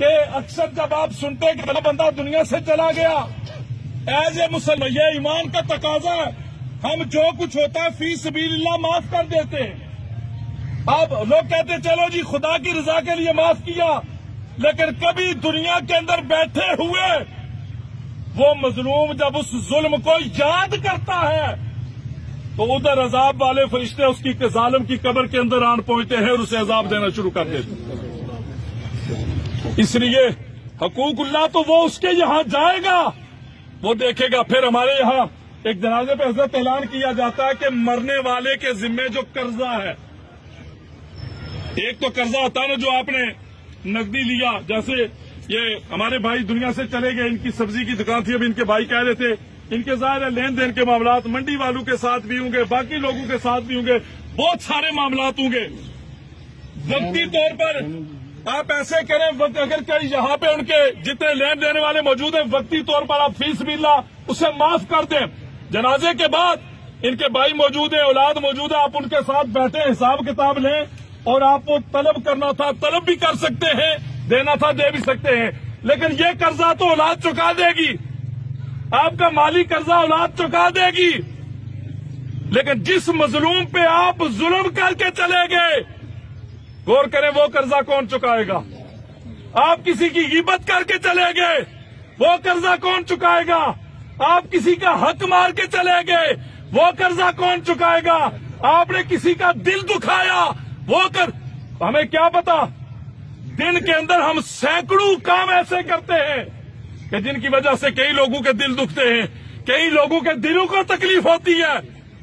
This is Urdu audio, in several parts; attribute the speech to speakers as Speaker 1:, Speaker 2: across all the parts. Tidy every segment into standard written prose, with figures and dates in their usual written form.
Speaker 1: کہ اکثر جب آپ سنتے ہیں کہ بندہ دنیا سے چلا گیا، ایز اے مسلمان یہ ایمان کا تقاضا ہے، ہم جو کچھ ہوتا ہے فی سبیل اللہ معاف کر دیتے ہیں۔ اب لوگ کہتے ہیں چلو جی خدا کی رضا کے لیے معاف کیا، لیکن کبھی دنیا کے اندر بیٹھے ہوئے وہ مظلوم جب اس ظلم کو یاد کرتا ہے تو ادھر عذاب والے فرشتے اس کی ظالم کی قبر کے اندر آن پہنچتے ہیں اور اسے عذاب دینا شروع کر دیتے ہیں۔ اس لیے حقوق اللہ تو وہ اس کے یہاں جائے گا، وہ دیکھے گا۔ پھر ہمارے یہاں ایک جنازے پہ حضرت اعلان کیا جاتا ہے کہ مرنے والے کے ذمے جو قرضہ ہے، ایک تو قرضہ ہوتا ہے نا جو آپ نے نقدی لیا، جیسے یہ ہمارے بھائی دنیا سے چلے گئے، ان کی سبزی کی دکان تھی، اب ان کے بھائی کہہ رہے تھے ان کے ظاہر ہے لین دین کے معاملات منڈی والوں کے ساتھ بھی ہوں گے، باقی لوگوں کے ساتھ بھی ہوں گے، بہت سارے معاملات ہوں گے۔ وقتی طور پر آپ ایسے کریں، اگر کہیں یہاں پہ ان کے جتنے لین دینے والے موجود ہیں، وقتی طور پر آپ فی سبیل اللہ اسے معاف کر دیں۔ جنازے کے بعد ان کے بھائی موجود ہیں، اولاد موجود ہے، آپ ان کے ساتھ بیٹھے حساب کتاب لیں، اور آپ کو طلب کرنا تھا طلب بھی کر سکتے ہیں، دینا تھا دے بھی سکتے ہیں، لیکن یہ قرضہ تو اولاد چکا دے گی، آپ کا مالی قرضہ اولاد چکا دے گی۔ لیکن جس مظلوم پہ آپ ظلم کر کے چلے گئے، غور کریں وہ قرضہ کون چکائے گا؟ آپ کسی کی غیبت کر کے چلے گئے، وہ قرضہ کون چکائے گا؟ آپ کسی کا حق مار کے چلے گئے، وہ قرضہ کون چکائے گا؟ آپ نے کسی کا دل دکھایا، وہ ہمیں کیا پتا، دن کے اندر ہم سینکڑوں کام ایسے کرتے ہیں کہ جن کی وجہ سے کئی لوگوں کے دل دکھتے ہیں، کئی لوگوں کے دلوں کو تکلیف ہوتی ہے،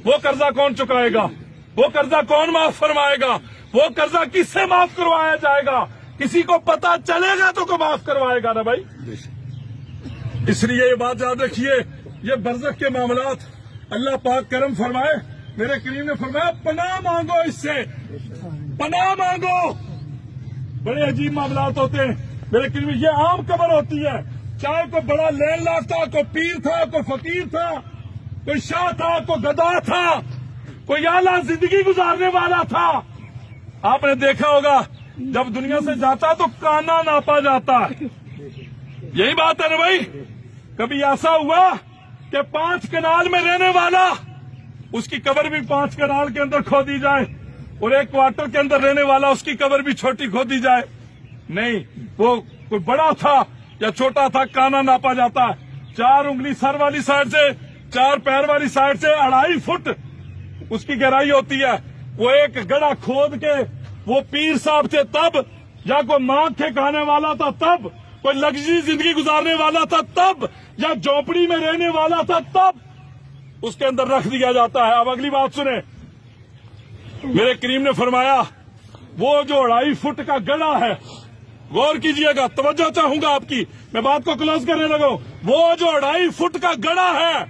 Speaker 1: وہ قرضہ کون چکائے گا؟ وہ قرضہ کون معاف فرمائے گا؟ وہ قرضہ کس سے معاف کروایا جائے گا؟ کسی کو پتا چلے گا تو کو معاف کروائے گا نا بھائی۔ اس لیے یہ بات یاد رکھیے، یہ برزخ کے معاملات اللہ پاک کرم فرمائے، میرے کریم نے فرمایا پناہ مانگو اس سے، پناہ مانگو۔ بڑے عجیب معاملات ہوتے ہیں میرے کریم، یہ عام قبر ہوتی ہے، چاہے کوئی بڑا لین لاف تھا، کوئی پیر تھا، کوئی فقیر تھا، کوئی شاہ تھا، کوئی گدا تھا، کوئی اعلیٰ زندگی گزارنے والا تھا۔ آپ نے دیکھا ہوگا جب دنیا سے جاتا تو کانا ناپا جاتا ہے، یہی بات ہے نا بھائی۔ کبھی ایسا ہوا کہ 5 کنال میں رہنے والا، اس کی قبر بھی 5 کنال کے اندر کھودی جائے، اور 1 کوارٹر کے اندر رہنے والا اس کی قبر بھی چھوٹی کھودی جائے؟ نہیں، وہ کوئی بڑا تھا یا چھوٹا تھا، کانا ناپا جاتا ہے۔ 4 انگلی سر والی سائڈ سے، 4 پیر والی سائڈ سے 2.5 فٹ اس کی گہرائی ہوتی ہے۔ وہ ایک گڑھا کھود کے وہ پیر صاحب تھے تب، یا کوئی مانگ کے کھانے والا تھا تب، کوئی لگژری زندگی گزارنے والا تھا تب، یا جھونپڑی میں رہنے والا تھا تب اس کے اندر رکھ دیا جاتا ہے۔ اب اگلی بات سنیں، میرے کریم نے فرمایا وہ جو 2.5 فٹ کا گڑھا ہے، غور کیجئے گا، توجہ چاہوں گا آپ کی، میں بات کو کلوز کرنے لگا ہوں، وہ جو 2.5 فٹ کا گڑھا ہے،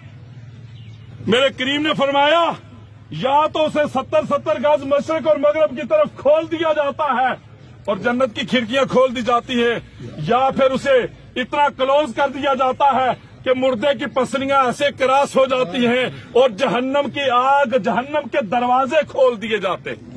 Speaker 1: میرے کریم نے فرمایا یا تو اسے 70 گز مشرق اور مغرب کی طرف کھول دیا جاتا ہے اور جنت کی کھڑکیاں کھول دی جاتی ہیں، یا پھر اسے اتنا کلوز کر دیا جاتا ہے کہ مردے کی پسلیاں ایسے کراس ہو جاتی ہیں اور جہنم کی آگ، جہنم کے دروازے کھول دیے جاتے ہیں۔